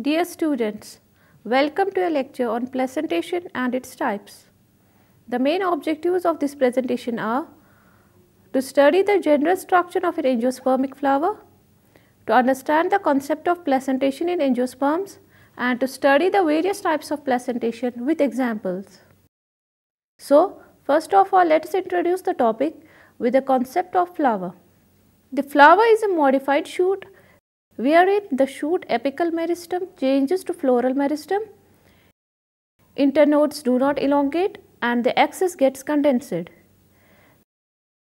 Dear students, welcome to a lecture on placentation and its types. The main objectives of this presentation are to study the general structure of an angiospermic flower, to understand the concept of placentation in angiosperms, and to study the various types of placentation with examples. So, first of all, let us introduce the topic with the concept of flower. The flower is a modified shoot wherein the shoot apical meristem changes to floral meristem, internodes do not elongate and the axis gets condensed.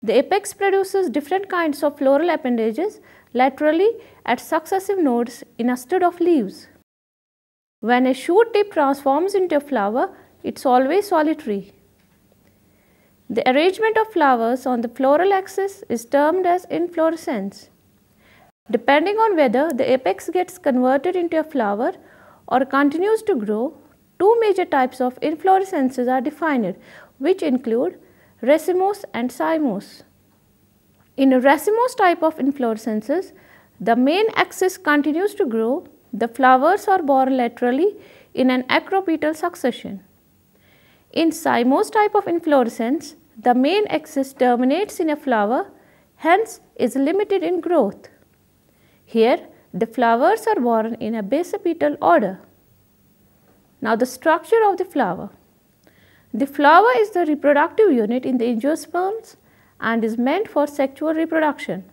The apex produces different kinds of floral appendages laterally at successive nodes in a stud of leaves. When a shoot tip transforms into a flower, it is always solitary. The arrangement of flowers on the floral axis is termed as inflorescence. Depending on whether the apex gets converted into a flower or continues to grow, two major types of inflorescences are defined, which include racemose and cymose. In a racemose type of inflorescences, the main axis continues to grow, the flowers are borne laterally in an acropetal succession. In cymose type of inflorescence, the main axis terminates in a flower, hence is limited in growth. Here, the flowers are borne in a basipetal order. Now, the structure of the flower. The flower is the reproductive unit in the angiosperms and is meant for sexual reproduction.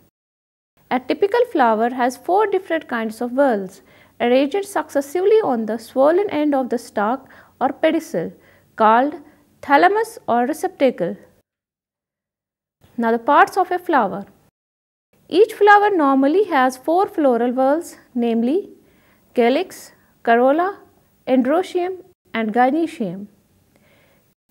A typical flower has 4 different kinds of whorls arranged successively on the swollen end of the stalk or pedicel called thalamus or receptacle. Now, the parts of a flower. Each flower normally has 4 floral whorls, namely calyx, corolla, androecium and gynoecium.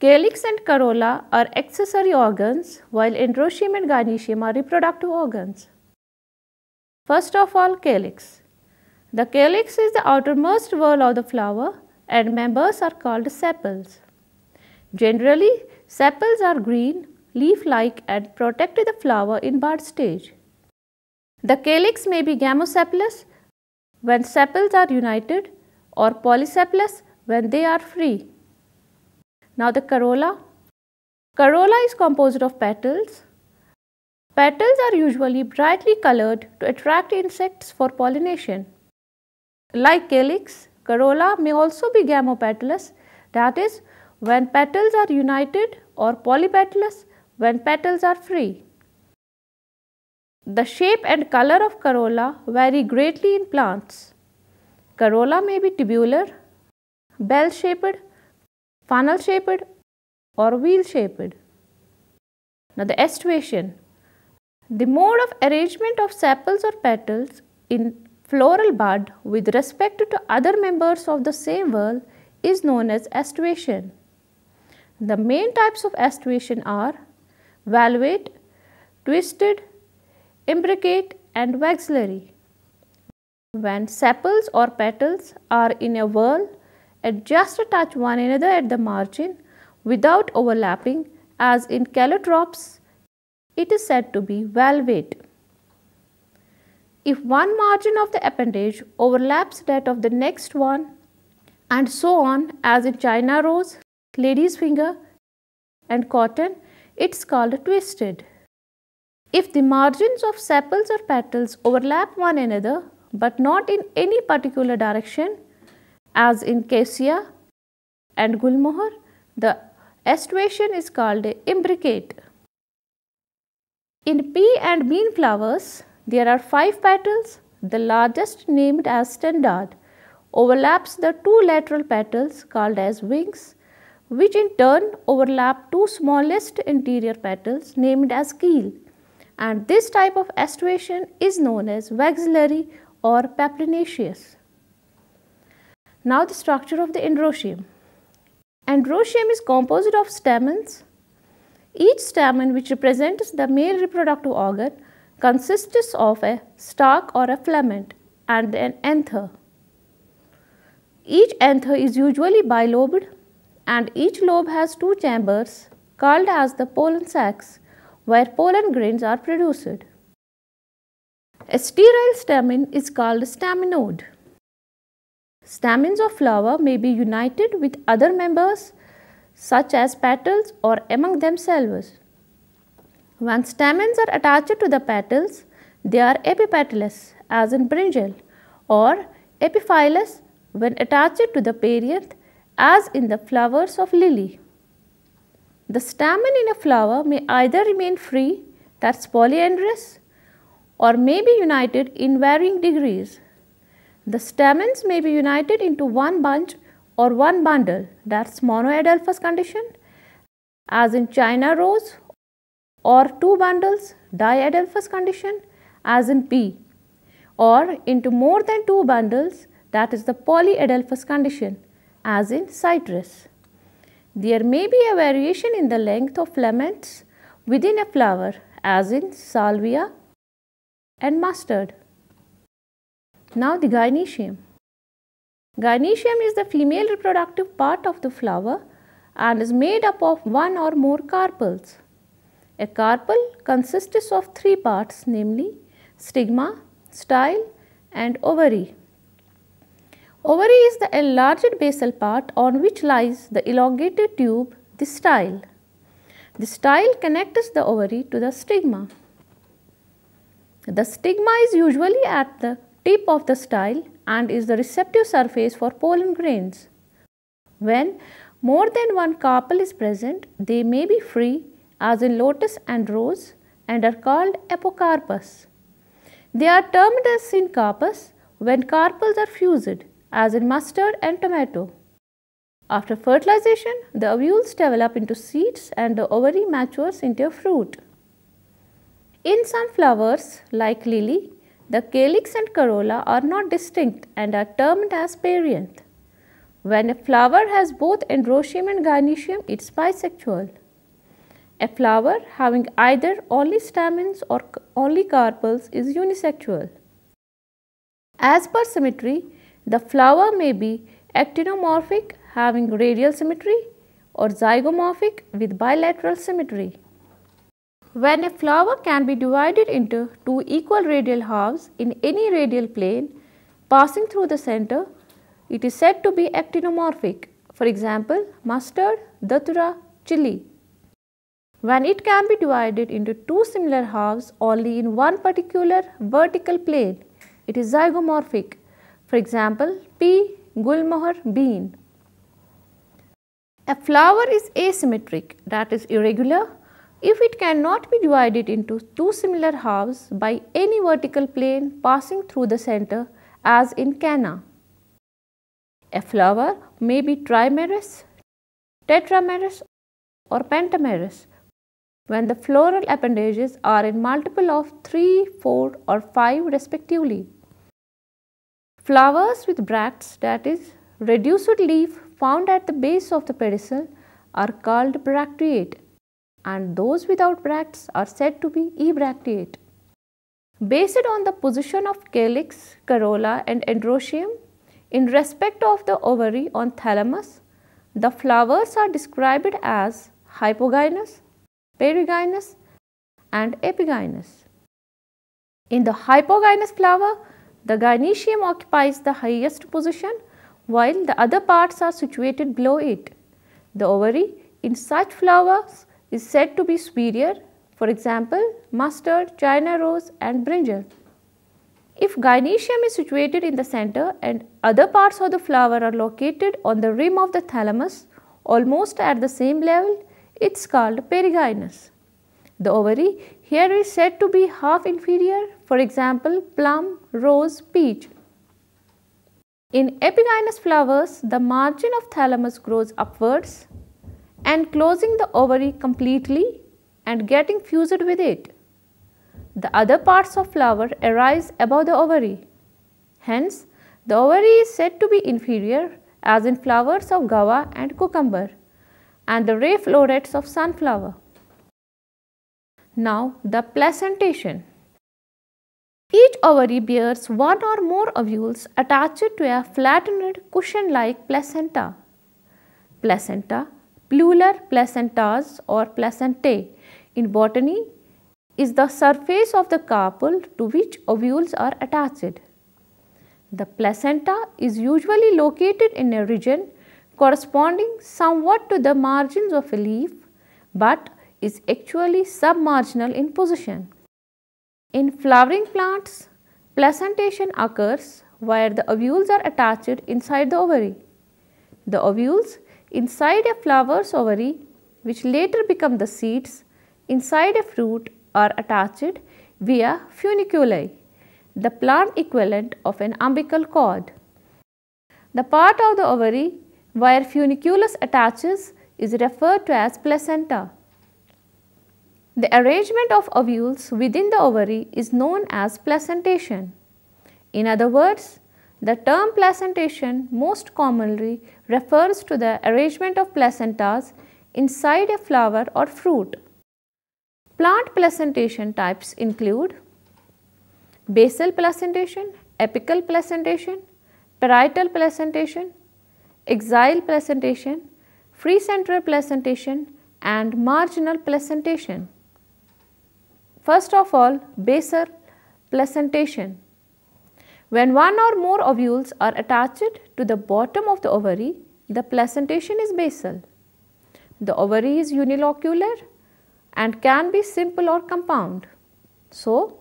Calyx and corolla are accessory organs, while androecium and gynoecium are reproductive organs. First of all, calyx. The calyx is the outermost whorl of the flower and members are called sepals. Generally, sepals are green, leaf-like and protect the flower in bud stage. The calyx may be gamosepalous when sepals are united or polysepalous when they are free. Now, the corolla. Corolla is composed of petals. Petals are usually brightly colored to attract insects for pollination. Like calyx, corolla may also be gamopetalous, that is, when petals are united, or polypetalous when petals are free. The shape and color of corolla vary greatly in plants. Corolla may be tubular, bell-shaped, funnel-shaped or wheel-shaped. Now, the aestivation. The mode of arrangement of sepals or petals in floral bud with respect to other members of the same whorl is known as aestivation. The main types of aestivation are valvate, twisted, imbricate and waxillary. When sepals or petals are in a whorl and just touch one another at the margin without overlapping, as in calotropes, it is said to be valvate. If one margin of the appendage overlaps that of the next one and so on, as in China rose, lady's finger and cotton, it is called twisted. If the margins of sepals or petals overlap one another but not in any particular direction, as in cassia and gulmohar, the aestivation is called imbricate. In pea and bean flowers, there are 5 petals. The largest, named as standard, overlaps the 2 lateral petals called as wings, which in turn overlap 2 smallest interior petals named as keel, and this type of aestivation is known as waxillary or paplinaceous. Now, the structure of the androecium. Androecium is composed of stamens. Each stamen, which represents the male reproductive organ, consists of a stalk or a filament and an anther. Each anther is usually bilobed and each lobe has 2 chambers called as the pollen sacs, where pollen grains are produced. A sterile stamen is called staminode. Stamens of flower may be united with other members such as petals or among themselves. When stamens are attached to the petals, they are epipetalous as in brinjal, or epiphyllous when attached to the perianth as in the flowers of lily. The stamen in a flower may either remain free, that is polyandrous, or may be united in varying degrees. The stamens may be united into one bunch or one bundle, that is monoadelphous condition, as in China rose, or two bundles, diadelphous condition, as in pea, or into more than two bundles, that is the polyadelphous condition, as in citrus. There may be a variation in the length of filaments within a flower, as in salvia and mustard. Now the gynoecium. Gynoecium is the female reproductive part of the flower and is made up of one or more carpels. A carpel consists of three parts, namely stigma, style and ovary. Ovary is the enlarged basal part on which lies the elongated tube, the style. The style connects the ovary to the stigma. The stigma is usually at the tip of the style and is the receptive surface for pollen grains. When more than one carpel is present, they may be free, as in lotus and rose, and are called apocarpus. They are termed as syncarpus when carpels are fused, as in mustard and tomato. After fertilization, the ovules develop into seeds and the ovary matures into a fruit. In some flowers, like lily, the calyx and corolla are not distinct and are termed as perianth. When a flower has both androecium and gynoecium, it is bisexual. A flower having either only stamens or only carpels is unisexual. As per symmetry, the flower may be actinomorphic having radial symmetry or zygomorphic with bilateral symmetry. When a flower can be divided into two equal radial halves in any radial plane passing through the center, it is said to be actinomorphic. For example, mustard, datura, chili. When it can be divided into two similar halves only in one particular vertical plane, it is zygomorphic. For example, pea, gulmohar, bean. A flower is asymmetric, that is irregular, if it cannot be divided into two similar halves by any vertical plane passing through the center, as in canna. A flower may be trimerous, tetramerous or pentamerous when the floral appendages are in multiple of 3, 4 or 5 respectively. Flowers with bracts, that is reduced leaf found at the base of the pedicel, are called bracteate, and those without bracts are said to be ebracteate. Based on the position of calyx, corolla and androecium in respect of the ovary on thalamus, the flowers are described as hypogynous, perigynous and epigynous. In the hypogynous flower, the gynoecium occupies the highest position while the other parts are situated below it. The ovary in such flowers is said to be superior, for example, mustard, China rose and brinjal. If gynoecium is situated in the center and other parts of the flower are located on the rim of the thalamus almost at the same level, it is called perigynous. The ovary here is said to be half inferior, for example, plum, rose, peach. In epigynous flowers, the margin of thalamus grows upwards, enclosing the ovary completely and getting fused with it. The other parts of flower arise above the ovary. Hence, the ovary is said to be inferior, as in flowers of guava and cucumber and the ray florets of sunflower. Now, the placentation. Each ovary bears one or more ovules attached to a flattened cushion-like placenta. Placenta, plural placentas or placentae in botany, is the surface of the carpel to which ovules are attached. The placenta is usually located in a region corresponding somewhat to the margins of a leaf, but is actually submarginal in position. In flowering plants, placentation occurs where the ovules are attached inside the ovary. The ovules inside a flower's ovary, which later become the seeds inside a fruit, are attached via funiculi, the plant equivalent of an umbilical cord. The part of the ovary where funiculus attaches is referred to as placenta. The arrangement of ovules within the ovary is known as placentation. In other words, the term placentation most commonly refers to the arrangement of placentas inside a flower or fruit. Plant placentation types include basal placentation, apical placentation, parietal placentation, axile placentation, free central placentation, and marginal placentation. First of all, basal placentation. When one or more ovules are attached to the bottom of the ovary, the placentation is basal. The ovary is unilocular and can be simple or compound. So,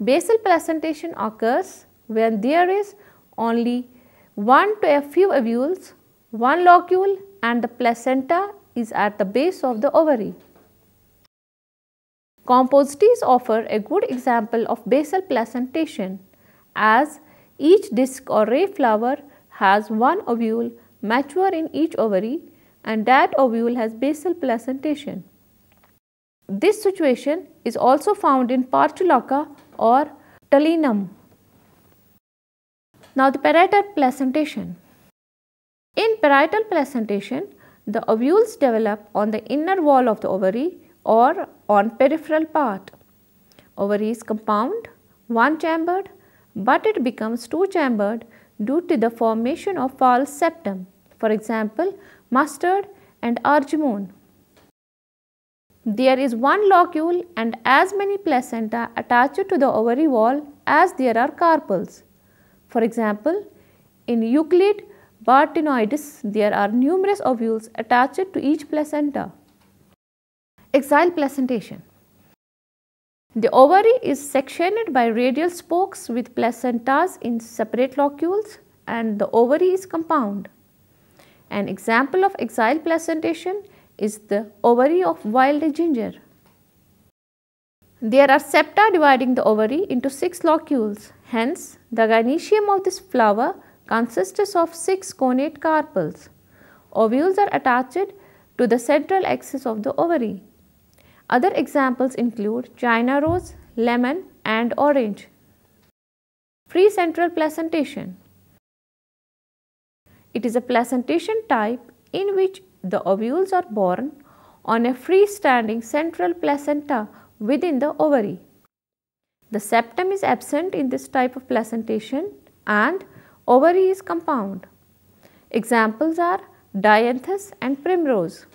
basal placentation occurs when there is only one to a few ovules, one locule, and the placenta is at the base of the ovary. Compositees offer a good example of basal placentation, as each disc or ray flower has one ovule mature in each ovary, and that ovule has basal placentation. This situation is also found in Portulaca or Talinum. Now the parietal placentation. In parietal placentation, the ovules develop on the inner wall of the ovary or on peripheral part. Ovary is compound, one-chambered, but it becomes two-chambered due to the formation of false septum, for example, mustard and argemone. There is one locule and as many placenta attached to the ovary wall as there are carpels. For example, in Euclid Bartinoides, there are numerous ovules attached to each placenta. Axile placentation. The ovary is sectioned by radial spokes with placentas in separate locules, and the ovary is compound. An example of axile placentation is the ovary of wild ginger. There are septa dividing the ovary into 6 locules. Hence, the gynoecium of this flower consists of 6 connate carpels. Ovules are attached to the central axis of the ovary. Other examples include China rose, lemon, and orange. Free central placentation. It is a placentation type in which the ovules are born on a free-standing central placenta within the ovary. The septum is absent in this type of placentation and ovary is compound. Examples are dianthus and primrose.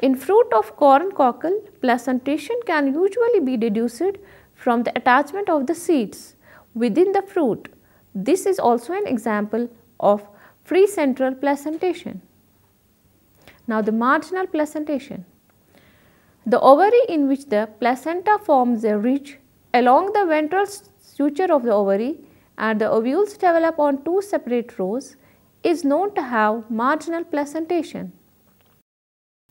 In fruit of corn cockle, placentation can usually be deduced from the attachment of the seeds within the fruit. This is also an example of free central placentation. Now the marginal placentation. The ovary in which the placenta forms a ridge along the ventral suture of the ovary and the ovules develop on 2 separate rows is known to have marginal placentation.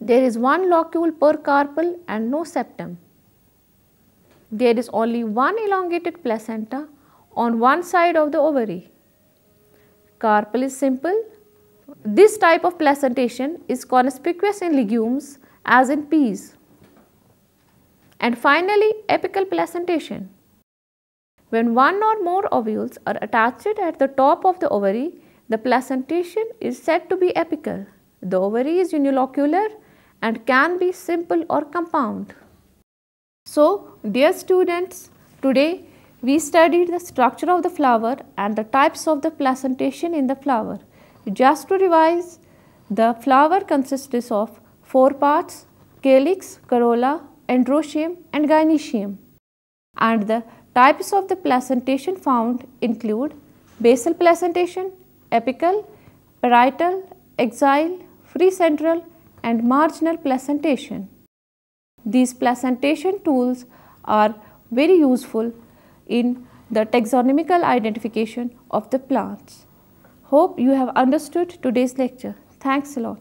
There is one locule per carpel and no septum. There is only one elongated placenta on one side of the ovary. Carpel is simple. This type of placentation is conspicuous in legumes as in peas. And finally, apical placentation. When one or more ovules are attached at the top of the ovary, the placentation is said to be apical. The ovary is unilocular and can be simple or compound. So, dear students, today we studied the structure of the flower and the types of the placentation in the flower. Just to revise, the flower consists of 4 parts: calyx, corolla, androecium and gynoecium. And the types of the placentation found include basal placentation, apical, parietal, axile, free central and marginal placentation. These placentation tools are very useful in the taxonomical identification of the plants. Hope you have understood today's lecture. Thanks a lot.